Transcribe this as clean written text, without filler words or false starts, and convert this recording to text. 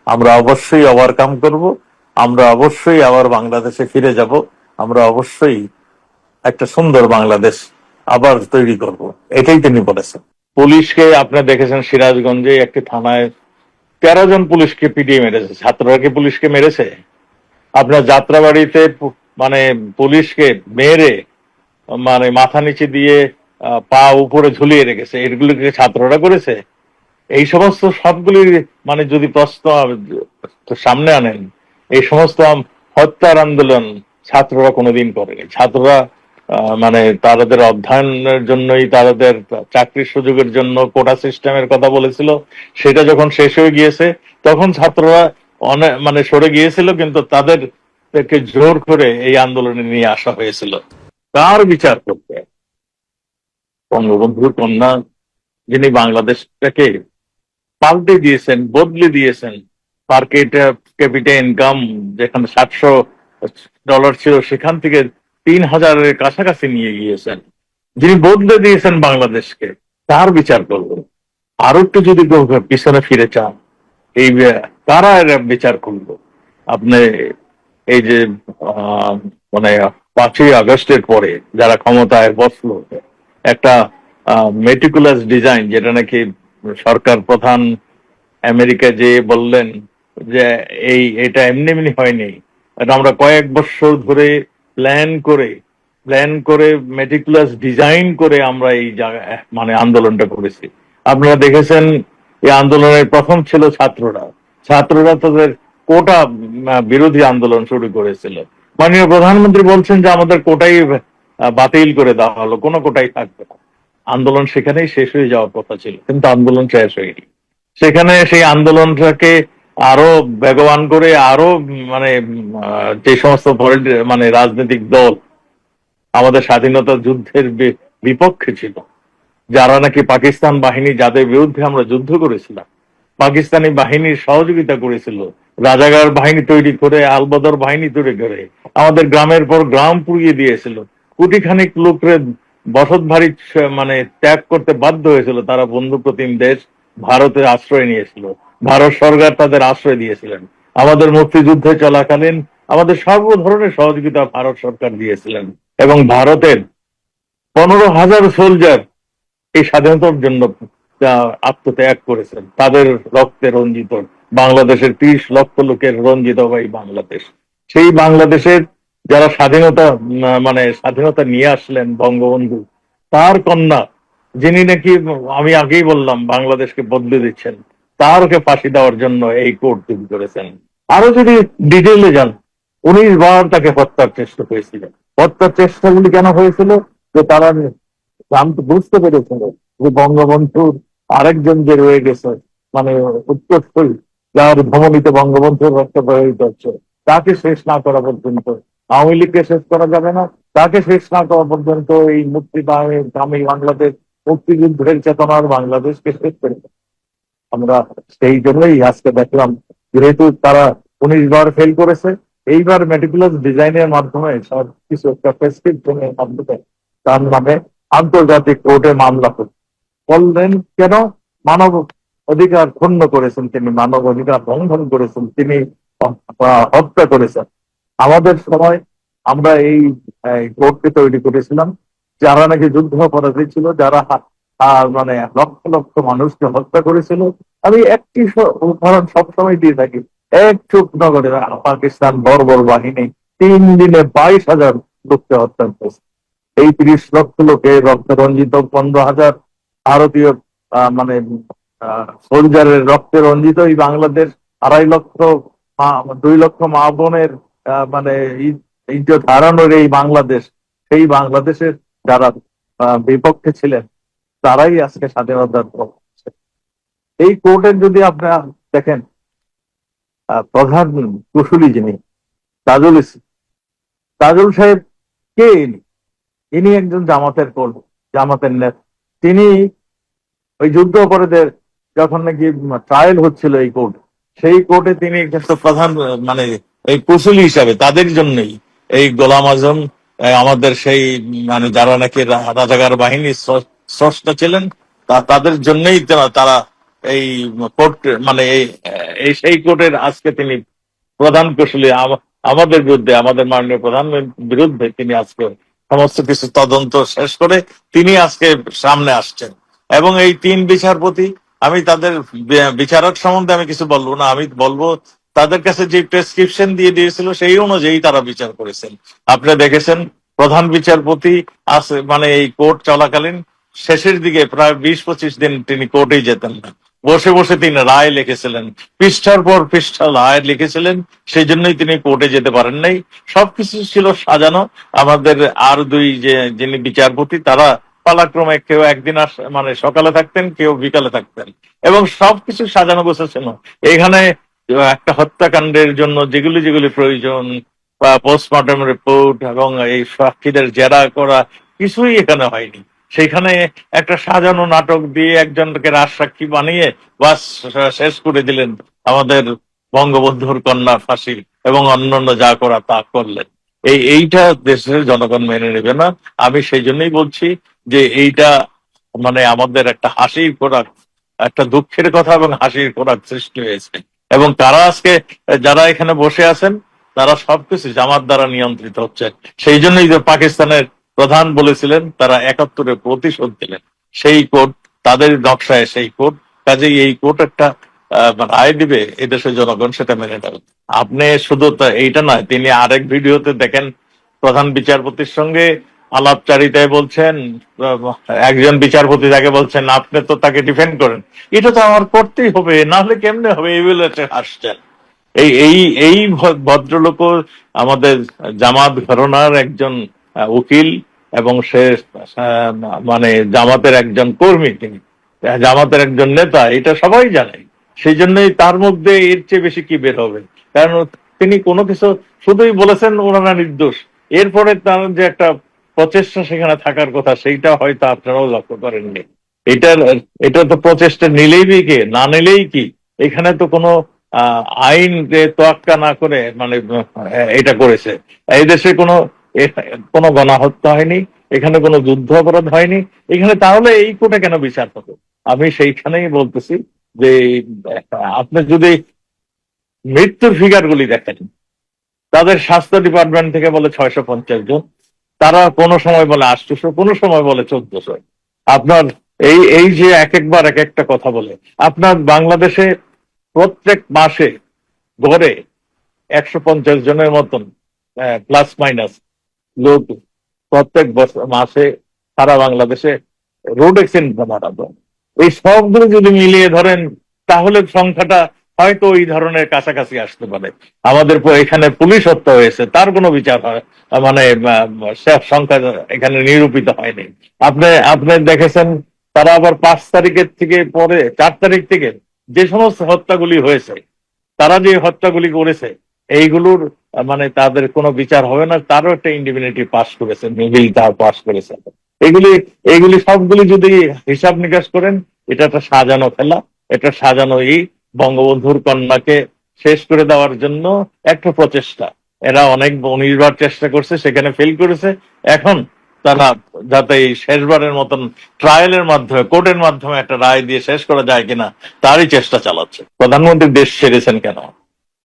আমরা অবশ্যই ওভারকাম করব, আমরা অবশ্যই আবার বাংলাদেশে ফিরে যাব, আমরা অবশ্যই একটা সুন্দর বাংলাদেশ আবার তৈরি করব, এটাই তিনি বলেছেন। পুলিশকে আপনি দেখেছেন সিরাজগঞ্জে একটি থানায় 13 জন পুলিশকে পিটিয়ে মেরেছে, ছাত্ররা কি পুলিশকে মেরেছে? আপনার যাত্রাবাড়িতে মানে পুলিশকে মেরে মানে মাথা নিচে দিয়ে পা উপরে ঝুলিয়ে রেখেছে, এগুলোকে ছাত্ররা করেছে? এই সমস্ত সবগুলি মানে যদি প্রশ্ন সামনে আনেন, এই সমস্ত হত্যার আন্দোলন ছাত্ররা কোনোদিন করেনি। ছাত্ররা মানে তাদের অধ্যয়নের জন্যই, তাদের চাকরির সুযোগের জন্য কোটা সিস্টেমের কথা বলেছিল, সেটা যখন শেষ হয়ে গিয়েছে তখন ছাত্ররা অনেক মানে সরে গিয়েছিল, কিন্তু তাদেরকে জোর করে এই আন্দোলনে নিয়ে আসা হয়েছিল। কার বিচার করতে? বঙ্গবন্ধুর কন্যা, যিনি বাংলাদেশটাকে পাল্টে দিয়েছেন, বদলে দিয়েছেন, পার ক্যাপিটা ইনকাম যেখানে $700 ছিল সেখান থেকে 3,000-এর কাছাকাছি নিয়ে গিয়েছেন, যিনি বদলে দিয়েছেন বাংলাদেশকে, তার বিচার করবেন। আরো একটু যদি পিছনে ফিরে চান, এই কারা এরা বিচার করলো? আপনি এই যে মানে 5ই আগস্টের পরে যারা ক্ষমতায় বসলো, একটা মেটিকুলাস ডিজাইন, যেটা নাকি সরকার প্রধান আমেরিকা যে বললেন যে এটা এমনি এমনি হয়নি, এটা আমরা কয়েক বছর ধরে প্ল্যান করে মেটিকুলাস ডিজাইন করে আমরা এই মানে আন্দোলনটা করেছি। আপনারা দেখেছেন এই আন্দোলনের প্রথম ছিল ছাত্ররা তাদের কোটা বিরোধী আন্দোলন শুরু করেছিল। মাননীয় প্রধানমন্ত্রী বলছেন যে আমাদের কোটাই বাতিল করে দেওয়া হলো, কোনো কোটাই থাকবে না। আন্দোলন সেখানেই শেষ হয়ে যাওয়ার কথা ছিল, কিন্তু আন্দোলন শেষ হয়নি। সেখানে সেই আন্দোলনটাকে আরো বেগবান করে আরো মানে যে সমস্ত মানে রাজনৈতিক দল আমাদের স্বাধীনতা যুদ্ধের বিপক্ষে ছিল, যারা নাকি পাকিস্তান বাহিনী, যাদের বিরুদ্ধে আমরা যুদ্ধ করেছিলাম, পাকিস্তানি বাহিনীর সহযোগিতা করেছিল, রাজাকার বাহিনী তৈরি করে, আলবদর বাহিনী তৈরি করে আমাদের গ্রামের পর গ্রাম পুড়িয়ে দিয়েছিল, কোটিখানিক লোকের বসত বাড়ি মানে ত্যাগ করতে বাধ্য হয়েছিল, তারা বন্ধু প্রতিম দেশ ভারতের আশ্রয় নিয়েছিল, ভারত সরকার তাদের আশ্রয় দিয়েছিলেন। আমাদের মুক্তিযুদ্ধে চলাকালীন আমাদের সর্ব ধরনের সহযোগিতা ভারত সরকার দিয়েছিলেন, এবং ভারতের 15,000 সোলজার এই স্বাধীনতার জন্য আত্মত্যাগ করেছেন, তাদের রক্তে রঞ্জিত বাংলাদেশের 30 লক্ষ লোকের রঞ্জিত এই বাংলাদেশ। সেই বাংলাদেশের যারা স্বাধীনতা নিয়ে আসলেন বঙ্গবন্ধু, তার কন্যা, যিনি নাকি আমি আগেই বললাম বাংলাদেশকে বদলে দিচ্ছেন, তারকে ফাঁসি দেওয়ার জন্য এই কোর্ট তৈরি করেছেন। আরো যদি ডিটেইলে যান, 19 বার তাকে হত্যার চেষ্টা হয়েছিল। হত্যার চেষ্টাগুলি কেন হয়েছিল? যে তারা বুঝতে পেরেছিল যে বঙ্গবন্ধুর আরেকজন যে রয়ে গেছে, মানে উত্তরসূরি, যার ধমনীতে বঙ্গবন্ধুর রক্ত প্রবাহিত হচ্ছে, তাকে শেষ না করা পর্যন্ত আওয়ামী লীগকে শেষ করা যাবে না। তাকে শেষ না করা পর্যন্ত এই মুক্তিকামী বাংলাদেশ, মুক্তিযুদ্ধের চেতনার বাংলাদেশকে শেষ করে দেবে। আমরা সেই জন্যই আজকে দেখলাম, যেহেতু তারা 19 বার ফেল করেছে, এইবার মেটিকুলাস ডিজাইনের মাধ্যমে সব কিছু একটা প্রেসক্রিপশনের মাধ্যমে তার নামে আন্তর্জাতিক কোর্টে মামলা করলেন। কেন? মানব অধিকার ক্ষুণ্ণ করেছেন তিনি, মানব অধিকার লঙ্ঘন করেছেন তিনি, হত্যা করেছেন। আমাদের সময় আমরা এই কোর্টকে তৈরি করেছিলাম, যারা নাকি যুদ্ধ অপরাধী ছিল, যারা মানে লক্ষ লক্ষ মানুষকে হত্যা করেছিল। আমি একটি উদাহরণ সবসময় দিয়ে থাকি, এক চুপনগরে পাকিস্তান বর্বর বাহিনী 3 দিনে 22,000 লোককে হত্যা করেছে। এই 30 লক্ষ লোকে রক্ত রঞ্জিত 15,000 ভারতীয় মানে সোলজারের রক্তে রঞ্জিত এই বাংলাদেশ, 2 লক্ষ মা বোনের মানে ইজ্জত হারানোর এই বাংলাদেশ, সেই বাংলাদেশের যারা বিপক্ষে ছিলেন, তারাই আজকে স্বাধীনতার পক্ষে। এই কোর্টের যদি আপনারা দেখেন, প্রধান কুশলী যিনি তাজুল সাহেব কে? ইনি একজন জামাতের নেতা। তিনি ওই যুদ্ধ অপরাধের যখন নাকি ট্রায়াল হচ্ছিল এই কোর্ট, সেই কোর্টে তিনি কিন্তু প্রধান মানে এই কুশলী হিসাবে, তাদের জন্যই এই গোলাম আজম, আমাদের সেই মানে যারা নাকি রাজাকার বাহিনীর স্রষ্টা ছিলেন, তাদের জন্যই তারা এই কোর্ট মানে এই সেই কোর্টের আজকে তিনি প্রধান কৌশলী। আমাদের বিরুদ্ধে, আমাদের মাননীয় প্রধানমন্ত্রীর বিরুদ্ধে তিনি আজকে সমস্ত কিছু তদন্ত শেষ করে তিনি আজকে সামনে আসছেন। এবং এই তিন বিচারপতি, আমি তাদের বিচারক সম্বন্ধে আমি কিছু বলবো না, আমি বলবো তাদের কাছে যে প্রেসক্রিপশন দিয়ে দিয়েছিল সেই অনুযায়ী তারা বিচার করেছেন। আপনি দেখেছেন প্রধান বিচারপতি আছে মানে এই কোর্ট চলাকালীন শেষের দিকে প্রায় 20-25 দিন তিনি কোর্টেই যেতেন না, বসে বসে তিনি রায় লিখেছিলেন, পৃষ্ঠার পর পৃষ্ঠা রায় লিখেছিলেন, সেই জন্যই তিনি কোর্টে যেতে পারেন নাই। সবকিছু ছিল সাজানো। আমাদের আর দুই যিনি বিচারপতি তারা পালাক্রমে কেউ একদিন মানে সকালে থাকতেন, কেউ বিকালে থাকতেন, এবং সবকিছু সাজানো গোছানো। এখানে একটা হত্যাকাণ্ডের জন্য যেগুলি যেগুলি প্রয়োজন বা পোস্টমর্টম রিপোর্ট এবং এই সাক্ষীদের জেরা করা কিছুই এখানে হয়নি। সেখানে একটা সাজানো নাটক দিয়ে একজনকে রাজসাক্ষী বানিয়ে বাস শেষ করে দিলেন আমাদের বঙ্গবন্ধুর কন্যা ফাঁসি, এবং অন্যান্য যা করা তা করলেন। এইটা দেশের জনগণ মেনে নেবে না। আমি সেই জন্যই বলছি যে এইটা মানে আমাদের একটা হাসির খোরাক, একটা দুঃখের কথা এবং হাসির খোরাক সৃষ্টি হয়েছে। এবং তারা আজকে যারা এখানে বসে আছেন তারা সবকিছু জামাত দ্বারা নিয়ন্ত্রিত হচ্ছে। সেই জন্যই যে পাকিস্তানের প্রধান বলেছিলেন তারা 71-এ প্রতিশোধ দিলেন, সেই কোর্ট তাদের নকশায় সেই কোর্ট। কাজেই এই কোর্ট একটা রায় দিবে, এদেশের জনগণ সেটা মেনে নেবে। আপনি শুধু এইটা নয়, তিনি আরেক ভিডিওতে দেখেন প্রধান বিচারপতির সঙ্গে আলাপচারিতায় বলছেন, একজন বিচারপতি তাকে বলছেন আপনি তো তাকে ডিফেন্ড করেন, এটা তো আমার করতেই হবে, না হলে কেমনে হবে, এই বলে আসছেন। এই এই এই ভদ্রলোক আমাদের জামাত ঘরানার একজন উকিল, এবং সে মানে জামাতের একজন কর্মী, তিনি জামাতের একজন নেতা, এটা সবাই জানে। সেই জন্যই তার মধ্যে এর চেয়ে বেশি কি বের হবে? কারণ তিনি কোনো কিছু শুধুই বলেছেন ওনারা নির্দোষ, এরপরে তার যে একটা প্রচেষ্টা সেখানে থাকার কথা সেইটা হয়তো আপনারাও লক্ষ্য করেননি। এটার এটা তো প্রচেষ্টা নিলেই কি না নিলেই কি, এখানে তো কোনো আইন তোয়াক্কা না করে মানে এটা করেছে। এই দেশে কোনো গণহত্যা হয়নি, এখানে কোনো যুদ্ধ অপরাধ হয়নি, এখানে তাহলে এই কোর্টে কেন বিচার হবে? আমি সেইখানেই বলতেছি যে আপনি যদি মৃত্যুর ফিগার গুলি দেখেন, তাদের স্বাস্থ্য ডিপার্টমেন্ট থেকে বলে 650 জন, তারা কোনো সময় বলে 800, কোনো সময় বলে 1400। আপনার এই এই যে এক একবার এক একটা কথা বলে, আপনার বাংলাদেশে প্রত্যেক মাসে গড়ে 150 জনের মতন প্লাস মাইনাস লোক প্রত্যেক মাসে সারা বাংলাদেশে রোড অ্যাক্সিডেন্ট মারা যায়। এই সবগুলো যদি মিলিয়ে ধরেন তাহলে সংখ্যাটা হয়তো ওই ধরনের কাছাকাছি আসতে পারে। আমাদের এখানে পুলিশ হত্যা হয়েছে, তার কোনো বিচার হয় মানে সংখ্যা এখানে নিরূপিত হয়নি। আপনি আপনি দেখেছেন তারা আবার 5 তারিখের থেকে পরে 4 তারিখ থেকে যে সমস্ত হত্যাগুলি হয়েছে, তারা যে হত্যাগুলি করেছে এইগুলোর মানে তাদের কোনো বিচার হবে না, তারও একটা ইন্ডিপেন্ডেন্ট পাস করেছে, বিল তার পাস করেছে। এগুলি এগুলি সবগুলি যদি হিসাব নিকাশ করেন, এটা একটা সাজানো খেলা, এটা সাজানো বঙ্গবন্ধুর কন্যাকে শেষ করে দেওয়ার জন্য একটা প্রচেষ্টা। এরা অনেক 19 বার চেষ্টা করছে, সেখানে ফেল করেছে। এখন তারা যাতে এই শেষবারের মতন ট্রায়ালের মাধ্যমে, কোর্টের মাধ্যমে একটা রায় দিয়ে শেষ করা যায় কিনা তারই চেষ্টা চালাচ্ছে। প্রধানমন্ত্রী দেশ ছেড়েছেন কেন?